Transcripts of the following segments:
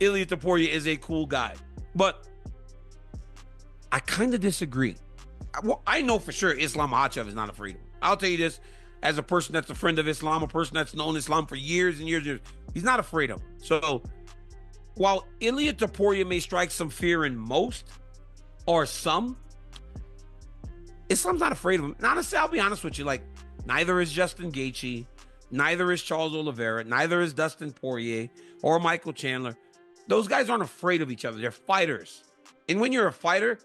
Ilia Topuria is a cool guy. But I kind of disagree. Well, I know for sure Islam Makhachev is not afraid of him. I'll tell you this, as a person that's a friend of Islam, a person that's known Islam for years and years and years, he's not afraid of him. So while Ilia Topuria may strike some fear in most or some, Islam's not afraid of him. And honestly, I'll be honest with you, like, neither is Justin Gaethje, neither is Charles Oliveira, neither is Dustin Poirier or Michael Chandler. Those guys aren't afraid of each other. They're fighters. And when you're a fighter,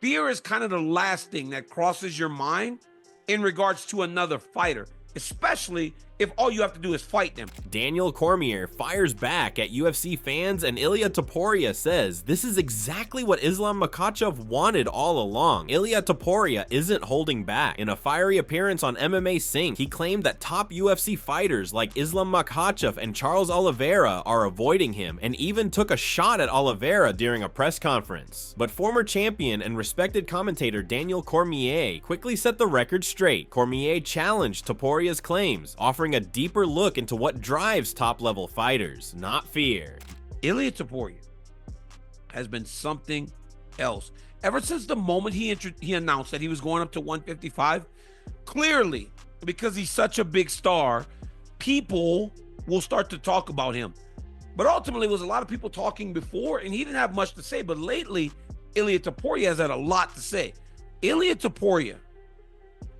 fear is kind of the last thing that crosses your mind in regards to another fighter, especially if all you have to do is fight them. Daniel Cormier fires back at UFC fans, and Ilia Topuria says this is exactly what Islam Makhachev wanted all along. Ilia Topuria isn't holding back. In a fiery appearance on MMA Sync, he claimed that top UFC fighters like Islam Makhachev and Charles Oliveira are avoiding him, and even took a shot at Oliveira during a press conference. But former champion and respected commentator Daniel Cormier quickly set the record straight. Cormier challenged Topuria's claims, offering a deeper look into what drives top-level fighters, not fear. Ilia Topuria has been something else. Ever since the moment he announced that he was going up to 155, clearly, because he's such a big star, people will start to talk about him. But ultimately, it was a lot of people talking before, and he didn't have much to say. But lately, Ilia Topuria has had a lot to say. Ilia Topuria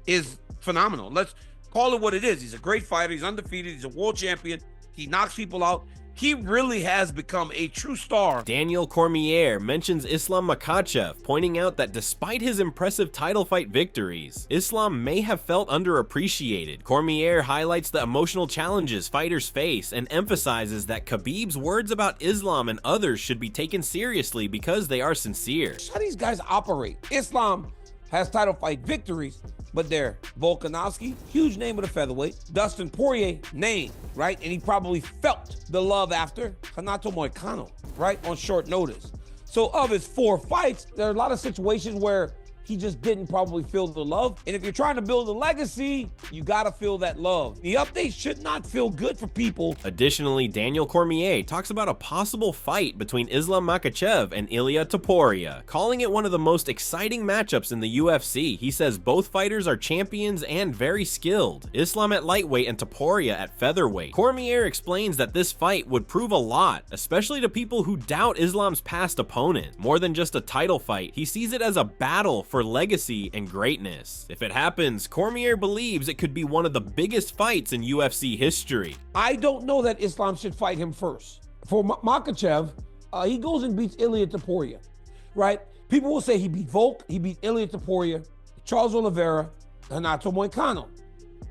is phenomenal. Let's call it what it is. He's a great fighter. He's undefeated. He's a world champion. He knocks people out. He really has become a true star. Daniel Cormier mentions Islam Makhachev, pointing out that despite his impressive title fight victories, Islam may have felt underappreciated. Cormier highlights the emotional challenges fighters face and emphasizes that Khabib's words about Islam and others should be taken seriously because they are sincere. How these guys operate. Islam has title fight victories, but they're Volkanovski, huge name of the featherweight, Dustin Poirier, name, right? And he probably felt the love after Renato Moicano, right? On short notice. So of his 4 fights, there are a lot of situations where he just didn't probably feel the love. And if you're trying to build a legacy, you gotta feel that love. The update should not feel good for people. Additionally, Daniel Cormier talks about a possible fight between Islam Makhachev and Ilia Topuria, calling it one of the most exciting matchups in the UFC. He says both fighters are champions and very skilled. Islam at lightweight and Topuria at featherweight. Cormier explains that this fight would prove a lot, especially to people who doubt Islam's past opponent. More than just a title fight, he sees it as a battle for legacy and greatness. If it happens, Cormier believes it could be one of the biggest fights in UFC history. I don't know that Islam should fight him first. For Makhachev, he goes and beats Ilia Topuria, right? People will say he beat Volk, he beat Ilia Topuria, Charles Oliveira, Renato Moicano.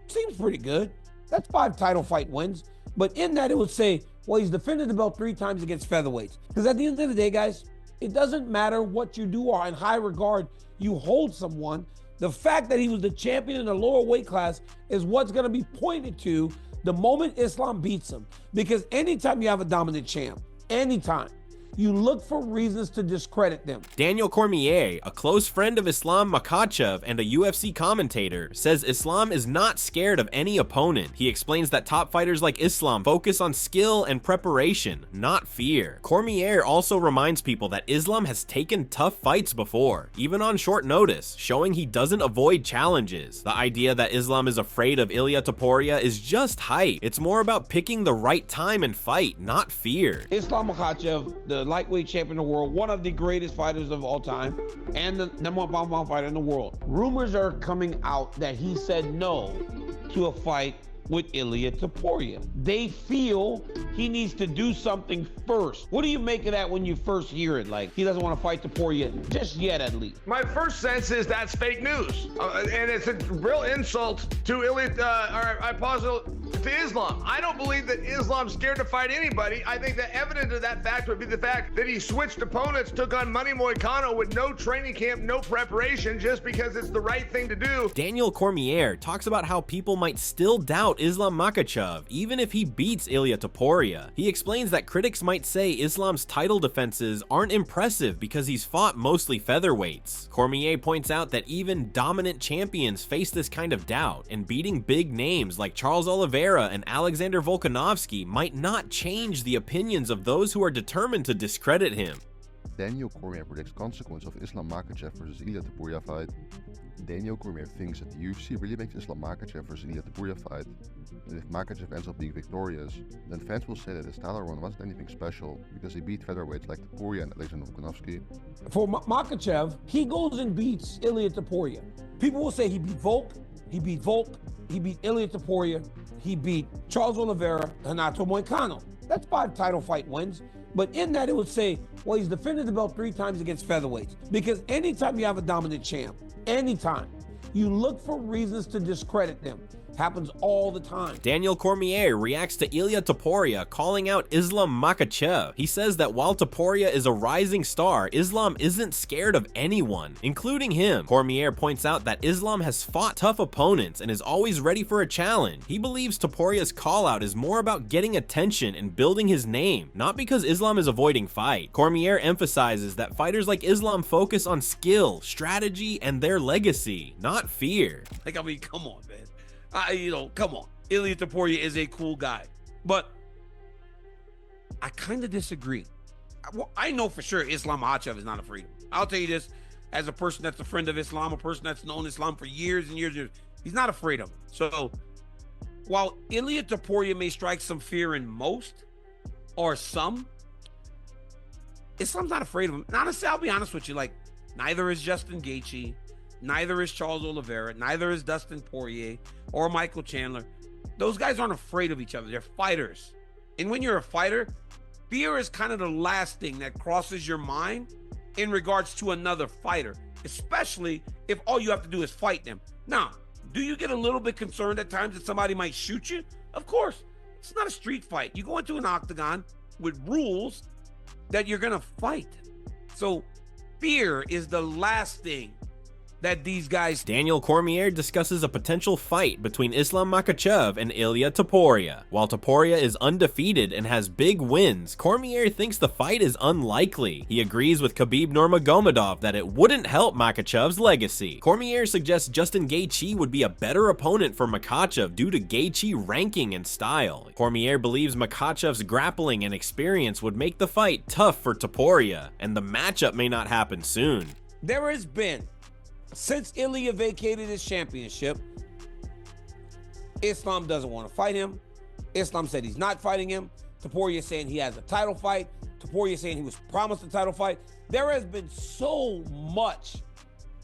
Seems pretty good. That's 5 title fight wins. But in that, it would say, well, he's defended the belt 3 times against featherweights. Because at the end of the day, guys, it doesn't matter what you do or in high regard you hold someone. The fact that he was the champion in the lower weight class is what's going to be pointed to the moment Islam beats him. Because anytime you have a dominant champ, anytime, you look for reasons to discredit them. Daniel Cormier, a close friend of Islam Makhachev and a UFC commentator, says Islam is not scared of any opponent. He explains that top fighters like Islam focus on skill and preparation, not fear. Cormier also reminds people that Islam has taken tough fights before, even on short notice, showing he doesn't avoid challenges. The idea that Islam is afraid of Ilia Topuria is just hype. It's more about picking the right time and fight, not fear. Islam Makhachev, the lightweight champion of the world, one of the greatest fighters of all time, and the number 1 pound fighter in the world. Rumors are coming out that he said no to a fight with Ilia Topuria. They feel he needs to do something first. What do you make of that when you first hear it? Like, he doesn't want to fight Topuria just yet, at least. My first sense is that's fake news, and it's a real insult to to Islam. I don't believe that Islam's scared to fight anybody. I think the evidence of that fact would be the fact that he switched opponents, took on Money Moicano with no training camp, no preparation, just because it's the right thing to do. Daniel Cormier talks about how people might still doubt Islam Makhachev even if he beats Ilia Topuria. He explains that critics might say Islam's title defenses aren't impressive because he's fought mostly featherweights. Cormier points out that even dominant champions face this kind of doubt, and beating big names like Charles Oliveira Oliveira and Alexander Volkanovski might not change the opinions of those who are determined to discredit him. Daniel Cormier predicts consequence of Islam Makhachev versus Ilia Topuria fight. Daniel Cormier thinks that the UFC really makes Islam Makhachev versus Ilia Topuria fight, and if Makhachev ends up being victorious, then fans will say that his title run wasn't anything special because he beat featherweights like Topuria and Alexander Volkanovski. For Makhachev, he goes and beats Ilia Topuria. People will say he beat Volk, he beat Ilia Topuria, he beat Charles Oliveira, Renato Moicano. That's 5 title fight wins. But in that, it would say, well, he's defended the belt 3 times against featherweights. Because anytime you have a dominant champ, anytime, you look for reasons to discredit them. Happens all the time. Daniel Cormier reacts to Ilia Topuria calling out Islam Makhachev. He says that while Topuria is a rising star, Islam isn't scared of anyone, including him. Cormier points out that Islam has fought tough opponents and is always ready for a challenge. He believes Topuria's call out is more about getting attention and building his name, not because Islam is avoiding fight. Cormier emphasizes that fighters like Islam focus on skill, strategy, and their legacy, not fear. Like, I mean, come on, man. Come on. Ilia Topuria is a cool guy. But I kind of disagree. I know for sure Islam Makhachev is not afraid of him. I'll tell you this, as a person that's a friend of Islam, a person that's known Islam for years and years, he's not afraid of him. So while Ilia Topuria may strike some fear in most, or some, Islam's not afraid of him. And honestly, I'll be honest with you, like, neither is Justin Gaethje, neither is Charles Oliveira, neither is Dustin Poirier or Michael Chandler. Those guys aren't afraid of each other. They're fighters. And when you're a fighter, fear is kind of the last thing that crosses your mind in regards to another fighter, especially if all you have to do is fight them. Now, do you get a little bit concerned at times that somebody might shoot you? Of course. It's not a street fight. You go into an octagon with rules that you're going to fight. So fear is the last thing that these guys... Daniel Cormier discusses a potential fight between Islam Makhachev and Ilia Topuria. While Topuria is undefeated and has big wins, Cormier thinks the fight is unlikely. He agrees with Khabib Nurmagomedov that it wouldn't help Makhachev's legacy. Cormier suggests Justin Gaethje would be a better opponent for Makhachev due to Gaethje ranking and style. Cormier believes Makhachev's grappling and experience would make the fight tough for Topuria, and the matchup may not happen soon. There has been, since Ilia vacated his championship, Islam doesn't want to fight him. Islam said he's not fighting him. Topuria saying he has a title fight. Topuria saying he was promised a title fight. There has been so much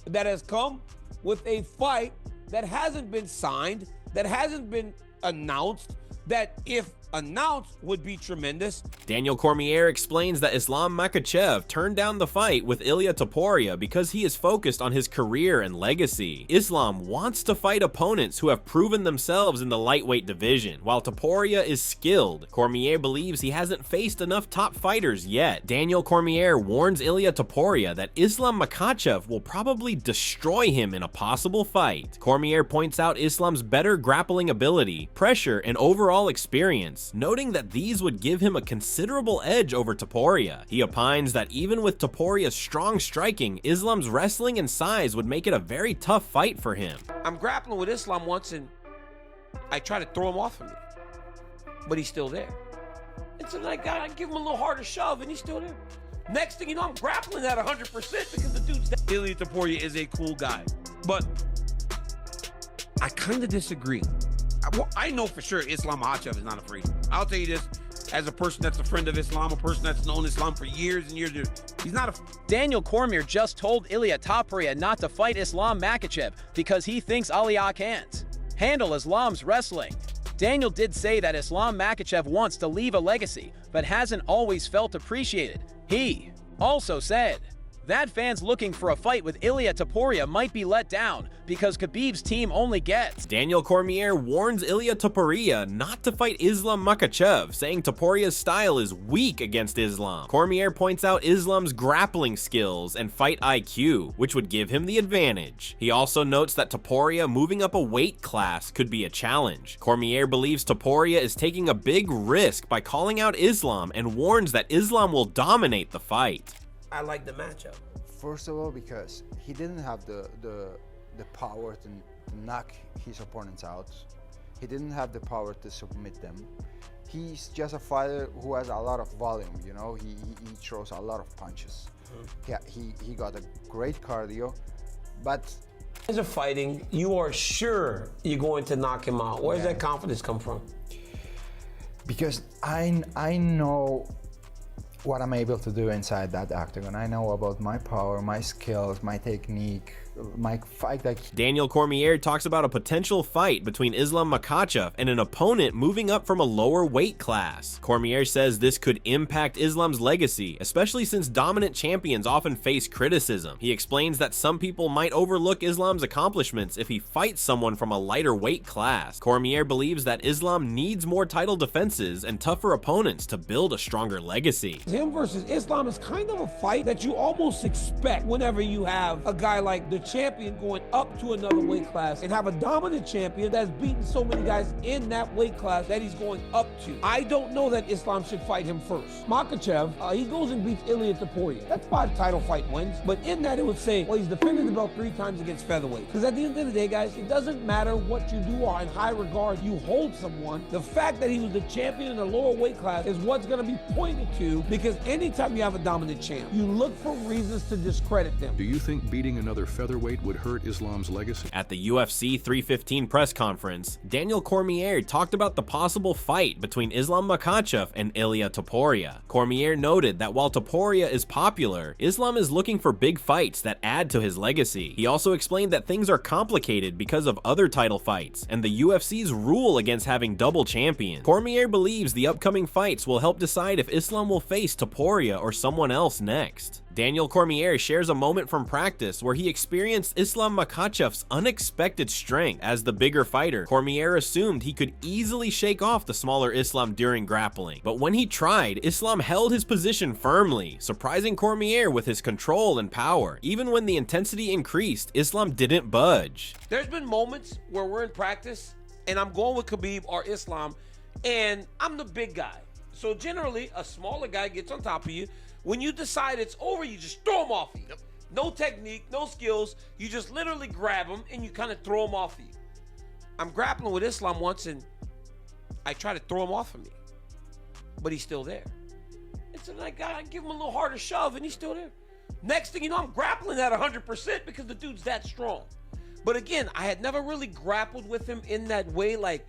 that has come with a fight that hasn't been signed, that hasn't been announced, that if announced would be tremendous. Daniel Cormier explains that Islam Makhachev turned down the fight with Ilia Topuria because he is focused on his career and legacy. Islam wants to fight opponents who have proven themselves in the lightweight division, while Topuria is skilled. Cormier believes he hasn't faced enough top fighters yet. Daniel Cormier warns Ilia Topuria that Islam Makhachev will probably destroy him in a possible fight. Cormier points out Islam's better grappling ability, pressure, and overall experience, noting that these would give him a considerable edge over Topuria. He opines that even with Topuria's strong striking, Islam's wrestling and size would make it a very tough fight for him. I'm grappling with Islam once and I try to throw him off of me, but he's still there. And so then I give him a little harder shove and he's still there. Next thing you know, I'm grappling at 100% because the dude's dead. Ilia Topuria is a cool guy, but I kind of disagree. I know for sure Islam Makhachev is not afraid. I'll tell you this, as a person that's a friend of Islam, a person that's known Islam for years and years, he's not a... Daniel Cormier just told Ilia Topuria not to fight Islam Makhachev because he thinks Ilia can't handle Islam's wrestling. Daniel did say that Islam Makhachev wants to leave a legacy, but hasn't always felt appreciated. He also said that fans looking for a fight with Ilia Topuria might be let down because Khabib's team only gets. Daniel Cormier warns Ilia Topuria not to fight Islam Makhachev, saying Topuria's style is weak against Islam. Cormier points out Islam's grappling skills and fight IQ, which would give him the advantage. He also notes that Topuria moving up a weight class could be a challenge. Cormier believes Topuria is taking a big risk by calling out Islam and warns that Islam will dominate the fight. I like the matchup. First of all, because he didn't have the power to knock his opponents out. He didn't have the power to submit them. He's just a fighter who has a lot of volume, you know. He throws a lot of punches. Yeah, he got a great cardio, but As a fighting, you are sure you're going to knock him out. Where does that confidence come from? because I know what I'm able to do inside that octagon. I know about my power, my skills, my technique, my fight IQ. Daniel Cormier talks about a potential fight between Islam Makhachev and an opponent moving up from a lower weight class. Cormier says this could impact Islam's legacy, especially since dominant champions often face criticism. He explains that some people might overlook Islam's accomplishments if he fights someone from a lighter weight class. Cormier believes that Islam needs more title defenses and tougher opponents to build a stronger legacy. Him versus Islam is kind of a fight that you almost expect whenever you have a guy like the champion going up to another weight class and have a dominant champion that's beaten so many guys in that weight class that he's going up to. I don't know that Islam should fight him first. Makhachev, he goes and beats Ilia Topuria. That's 5 title fight wins, but in that it would say, well, he's defended the belt 3 times against featherweight. Because at the end of the day, guys, it doesn't matter what you do or in high regard you hold someone. The fact that he was the champion in a lower weight class is what's going to be pointed to, because anytime you have a dominant champ, you look for reasons to discredit them. Do you think beating another featherweight would hurt Islam's legacy? At the UFC 315 press conference, Daniel Cormier talked about the possible fight between Islam Makhachev and Ilia Topuria. Cormier noted that while Topuria is popular, Islam is looking for big fights that add to his legacy. He also explained that things are complicated because of other title fights and the UFC's rule against having double champions. Cormier believes the upcoming fights will help decide if Islam will face Topuria or someone else next. Daniel Cormier shares a moment from practice where he experienced Islam Makhachev's unexpected strength. As the bigger fighter, Cormier assumed he could easily shake off the smaller Islam during grappling. But when he tried, Islam held his position firmly, surprising Cormier with his control and power. Even when the intensity increased, Islam didn't budge. There's been moments where we're in practice and I'm going with Khabib or Islam and I'm the big guy. So generally, a smaller guy gets on top of you. When you decide it's over, you just throw him off of you. No technique, no skills. You just literally grab him and you kind of throw him off of you. I'm grappling with Islam once and I try to throw him off of me, but he's still there. And so I give him a little harder shove and he's still there. Next thing you know, I'm grappling at 100% because the dude's that strong. But again, I had never really grappled with him in that way, like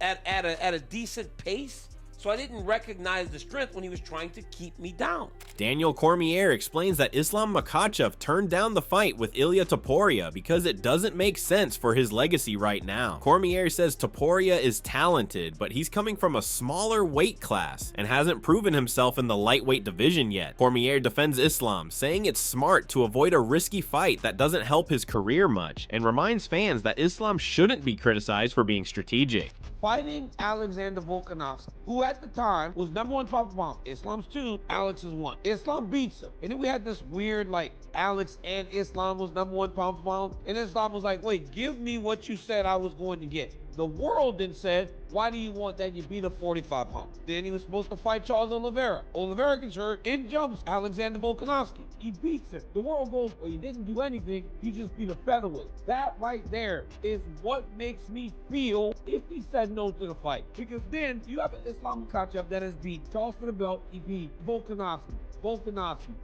at a decent pace. So I didn't recognize the strength when he was trying to keep me down. Daniel Cormier explains that Islam Makhachev turned down the fight with Ilia Topuria because it doesn't make sense for his legacy right now. Cormier says Topuria is talented, but he's coming from a smaller weight class and hasn't proven himself in the lightweight division yet. Cormier defends Islam, saying it's smart to avoid a risky fight that doesn't help his career much, and reminds fans that Islam shouldn't be criticized for being strategic. Fighting Alexander Volkanovski, who at the time was #1 pound for pound. Islam's 2, Alex is 1. Islam beats him. And then we had this weird, like, Alex and Islam was #1 pound for pound. And Islam was like, wait, give me what you said I was going to get. The world then said, why do you want that? You beat a 45 pound. Then he was supposed to fight Charles Oliveira. Oliveira gets hurt. In jumps Alexander Volkanovski. He beats him. The world goes, well, you didn't do anything. You just beat a featherweight. That right there is what makes me feel if he said no to the fight. Because then you have an Islam Makhachev that has beat Charles for the belt. He beat Volkanovski,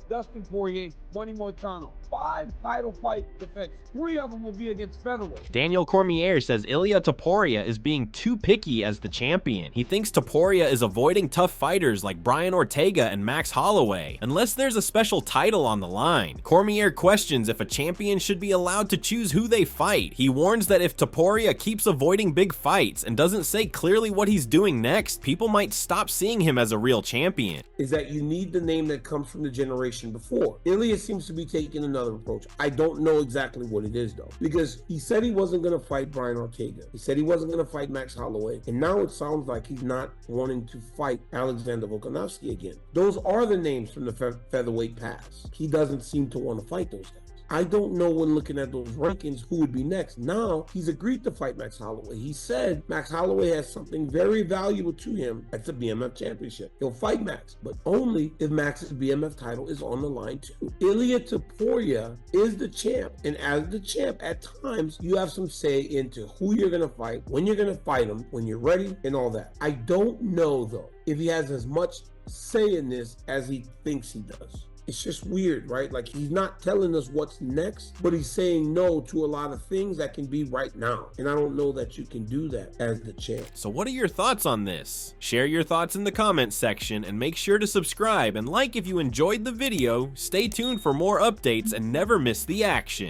Dustin Poirier, Money Moicano. 5 title fight defense. 3 of them will be against featherweight. Daniel Cormier says Ilia Topuria is being too picky as the champion. He thinks Topuria is avoiding tough fighters like Brian Ortega and Max Holloway, unless there's a special title on the line. Cormier questions if a champion should be allowed to choose who they fight. He warns that if Topuria keeps avoiding big fights and doesn't say clearly what he's doing next, people might stop seeing him as a real champion. Is that you need the name that comes from the generation before. Ilia seems to be taking another approach. I don't know exactly what it is though, because he said he wasn't going to fight Brian Ortega. He said he wasn't going to fight Max Holloway. And now it sounds like he's not wanting to fight Alexander Volkanovski again. Those are the names from the featherweight past. He doesn't seem to want to fight those guys. I don't know when looking at those rankings who would be next. Now, he's agreed to fight Max Holloway. He said Max Holloway has something very valuable to him. That's the BMF championship. He'll fight Max, but only if Max's BMF title is on the line too. Ilia Topuria is the champ, and as the champ, at times, you have some say into who you're going to fight, when you're going to fight him, when you're ready, and all that. I don't know, though, if he has as much say in this as he thinks he does. It's just weird, right? Like, he's not telling us what's next, but he's saying no to a lot of things that can be right now. And I don't know that you can do that as the champ. So what are your thoughts on this? Share your thoughts in the comments section, and make sure to subscribe and like if you enjoyed the video. Stay tuned for more updates and never miss the action.